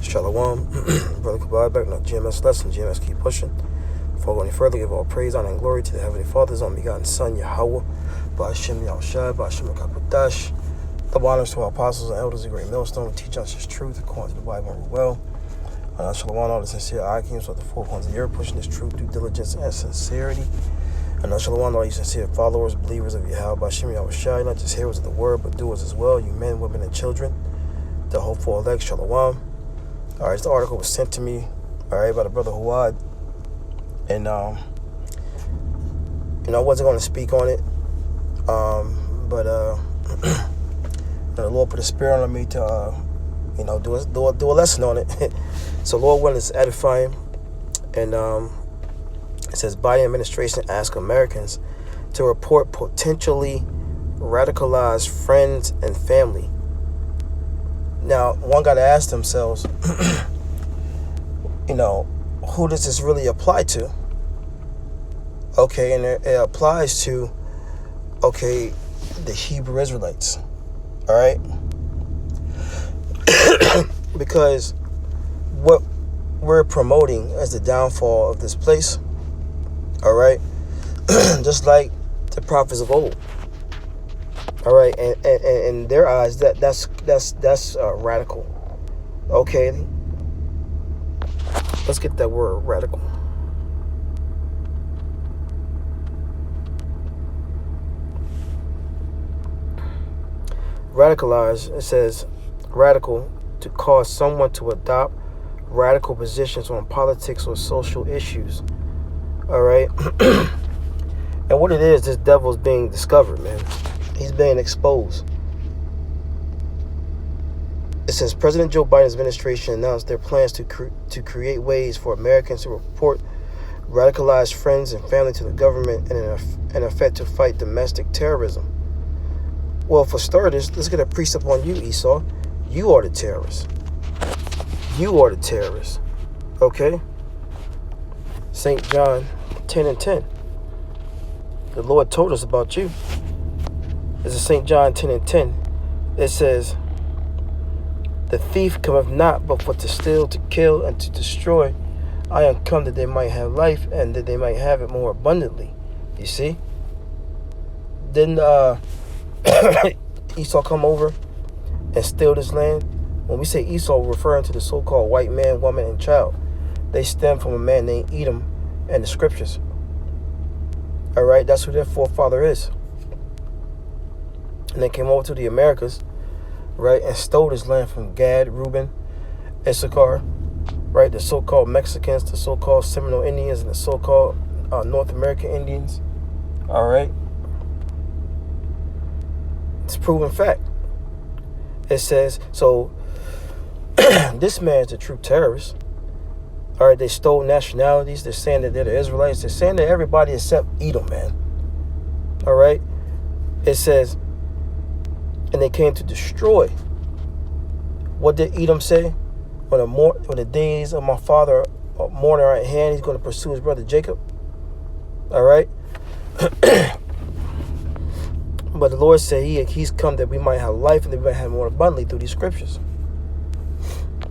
Shalom. Brother Kabbalah back in the GMS lesson. GMS keep pushing. Before going any further, give all praise, honor, and glory to the Heavenly Father, His only begotten Son, Yahweh, Ba'ashem Yahushua, Ba'ashem Kapadash. Double honors to our apostles and elders of Great Millstone, who teach us His truth according to the Bible and well. Shalom, all the sincere Ikems of the four corners of the earth, pushing this truth, due diligence, and sincerity. And shalom, all you sincere followers, believers of Yahweh, Ba'ashem Yahushua, not just hearers of the word, but doers as well, you men, women, and children, the hopeful elect, shalom. All right, this article was sent to me, all right, by the brother Huad, and I wasn't going to speak on it, but the Lord put a spirit on me to, do a lesson on it. So Lord willing is edifying, and it says Biden administration asks Americans to report potentially radicalized friends and family. Now, one got to ask themselves, who does this really apply to? Okay, and it applies to, the Hebrew Israelites, all right? Because what we're promoting as the downfall of this place, all right, just like the prophets of old. All right, and in their eyes, that's radical. Okay, let's get that word radical. Radicalize. It says radical, to cause someone to adopt radical positions on politics or social issues. All right, and what it is, this devil's being discovered, man. He's being exposed. It says President Joe Biden's administration announced their plans to create ways for Americans to report radicalized friends and family to the government and in effect to fight domestic terrorism. Well, for starters, let's get a precept on you, Esau. You are the terrorist. You are the terrorist. Okay? St. John 10:10. The Lord told us about you. This is St. John 10:10. It says, the thief cometh not but for to steal, to kill, and to destroy. I am come that they might have life, and that they might have it more abundantly. You see? Didn't Esau come over and steal this land? When we say Esau, we're referring to the so-called white man, woman, and child. They stem from a man named Edom and the scriptures. All right? That's who their forefather is. And they came over to the Americas, right, and stole this land from Gad, Reuben, Issachar, right, the so-called Mexicans, the so-called Seminole Indians, and the so-called North American Indians, all right? It's proven fact. It says, so this man's the true terrorist, all right? They stole nationalities. They're saying that they're the Israelites. They're saying that everybody except Edom, man, all right? It says, and they came to destroy. What did Edom say? When the days of my father mourning are at hand, he's going to pursue his brother Jacob. All right? But the Lord said he's come that we might have life and that we might have more abundantly through these scriptures.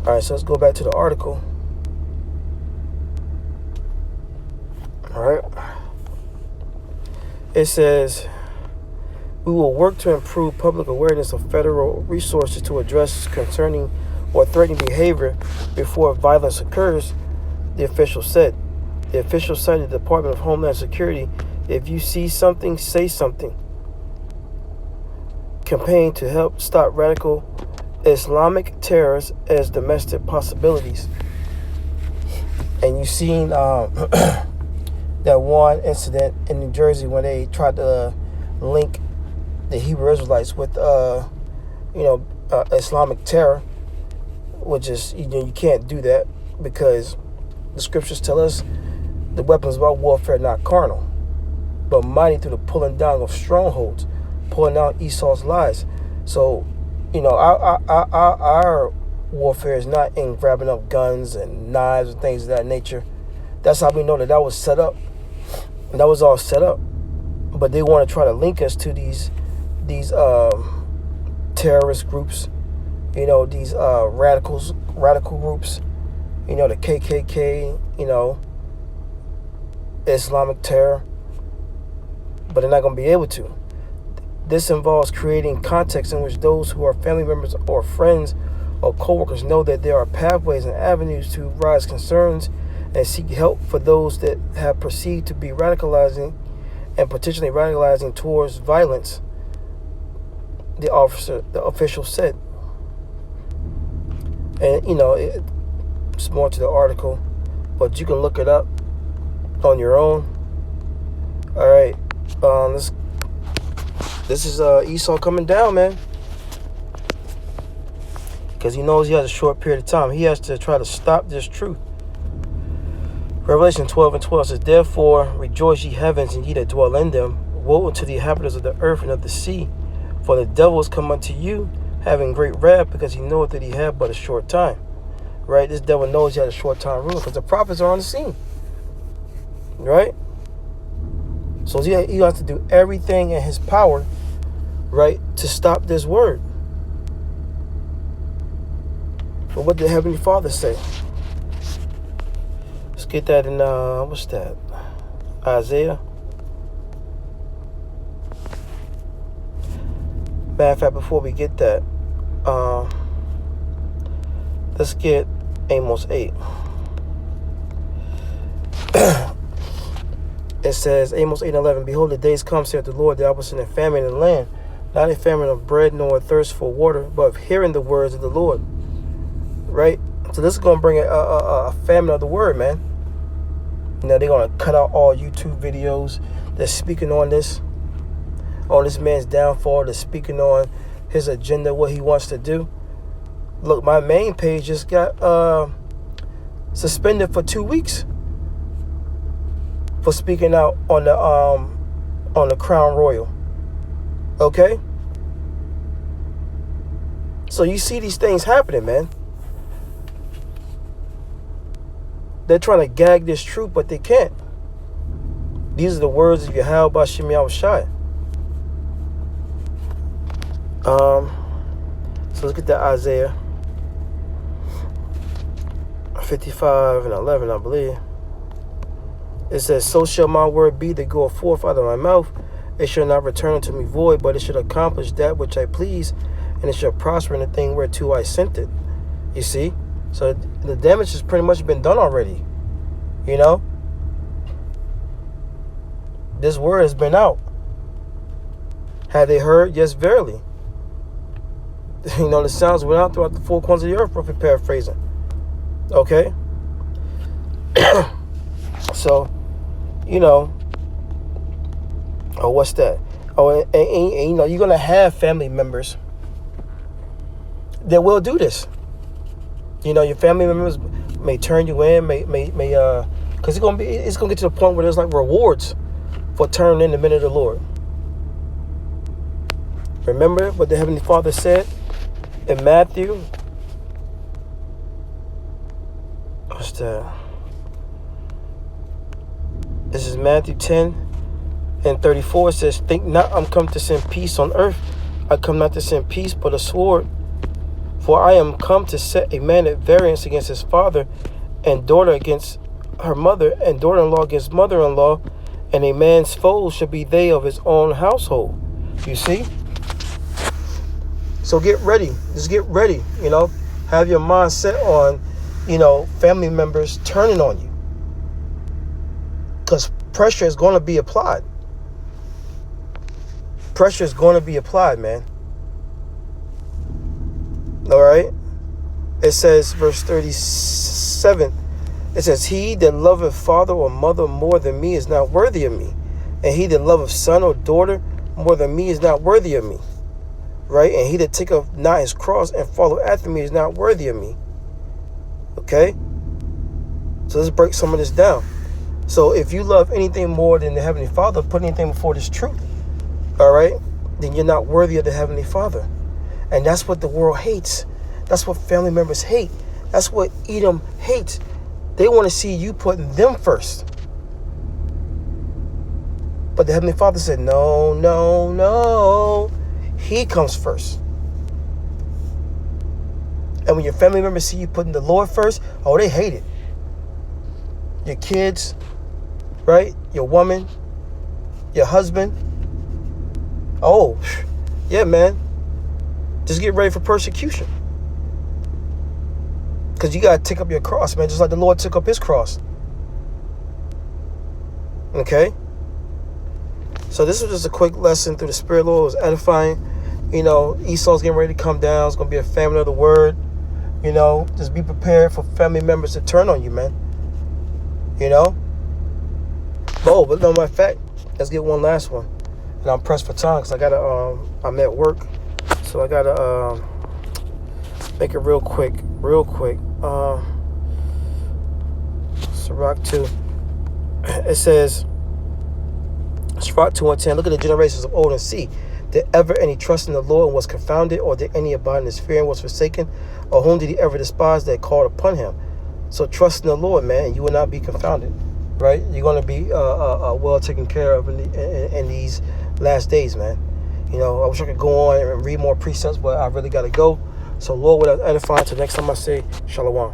All right, so let's go back to the article. All right? It says, we will work to improve public awareness of federal resources to address concerning or threatening behavior before violence occurs, the official said. The official cited the Department of Homeland Security. If you see something, say something. Campaign to help stop radical Islamic terrorists as domestic possibilities. And you've seen that one incident in New Jersey when they tried to link the Hebrew Israelites with, Islamic terror, which is, you can't do that because the scriptures tell us the weapons of our warfare not carnal, but mighty through the pulling down of strongholds, pulling down Esau's lies. So, our warfare is not in grabbing up guns and knives and things of that nature. That's how we know that was set up. And that was all set up. But they want to try to link us to these terrorist groups, these radical groups, the KKK, Islamic terror, but they're not going to be able to. This involves creating context in which those who are family members or friends or co-workers know that there are pathways and avenues to raise concerns and seek help for those that have perceived to be radicalizing and potentially radicalizing towards violence, the official said. And, it's more to the article, but you can look it up on your own. All right. This is Esau coming down, man. Because he knows he has a short period of time. He has to try to stop this truth. Revelation 12:12 says, "Therefore rejoice, ye heavens, and ye that dwell in them. Woe unto the inhabitants of the earth and of the sea. For the devil is come unto you, having great wrath, because he knoweth that he had but a short time." Right? This devil knows he had a short time ruling, because the prophets are on the scene. Right? So he has to do everything in his power, right, to stop this word. But what did Heavenly Father say? Let's get that in, what's that? Isaiah. Matter of fact, before we get that, let's get Amos 8. It says, Amos 8:11, "Behold, the days come, saith the Lord, that I will send a famine in the land, not a famine of bread, nor a thirst for water, but of hearing the words of the Lord." Right? So this is going to bring a famine of the word, man. They're going to cut out all YouTube videos that's speaking on this man's downfall, that's speaking on his agenda, what he wants to do. Look, my main page just got suspended for 2 weeks for speaking out on the Crown Royal. Okay? So you see these things happening, man. They're trying to gag this truth, but they can't. These are the words of Yahweh Bashim Yahushai. So let's get to Isaiah 55:11, I believe. It says, "So shall my word be that goeth forth out of my mouth. It shall not return unto me void, but it shall accomplish that which I please, and it shall prosper in the thing whereto I sent it." You see? So the damage has pretty much been done already. This word has been out. Had they heard? Yes, verily. The sounds went out throughout the four corners of the earth, roughly paraphrasing. Okay? So, what's that? And you're going to have family members that will do this. Your family members may turn you in, may because it's gonna get to the point where there's like rewards for turning in the minute of the Lord. Remember what the Heavenly Father said in Matthew? What's that? This is Matthew 10:34. It says, "Think not I'm come to send peace on earth. I come not to send peace, but a sword. For I am come to set a man at variance against his father, and daughter against her mother, and daughter-in-law against mother-in-law, and a man's foes shall be they of his own household." You see? So get ready. Just get ready. Have your mind set on, family members turning on you. Because pressure is going to be applied. Pressure is going to be applied, man. All right? It says, verse 37, it says, "He that loveth father or mother more than me is not worthy of me. And he that loveth son or daughter more than me is not worthy of me." Right? "And he that taketh not his cross and follow after me is not worthy of me." Okay? So let's break some of this down. So if you love anything more than the Heavenly Father, put anything before this truth, all right, then you're not worthy of the Heavenly Father. And that's what the world hates. That's what family members hate. That's what Edom hates. They want to see you putting them first. But the Heavenly Father said, no, no, no. He comes first. And when your family members see you putting the Lord first, oh, they hate it. Your kids, right? Your woman, your husband. Oh, yeah, man. Just get ready for persecution. Because you got to take up your cross, man, just like the Lord took up his cross. Okay? So this was just a quick lesson through the Spirit. Lord, it was edifying. You know, Esau's getting ready to come down. It's going to be a famine of the word. You know, just be prepared for family members to turn on you, man. You know? Oh, but no, matter of fact, let's get one last one. And I'm pressed for time because I'm at work. So I got to make it real quick. Sirach 2. It says, Sirach 2:10, look at the generations of old and see, did ever any trust in the Lord and was confounded, or did any abide in his fear and was forsaken? Or whom did he ever despise that called upon him? So trust in the Lord, man, and you will not be confounded, right? You're going to be well taken care of in these last days, man. You know, I wish I could go on and read more precepts, but I really got to go. So Lord, without edifying, until next time I say, Shalom.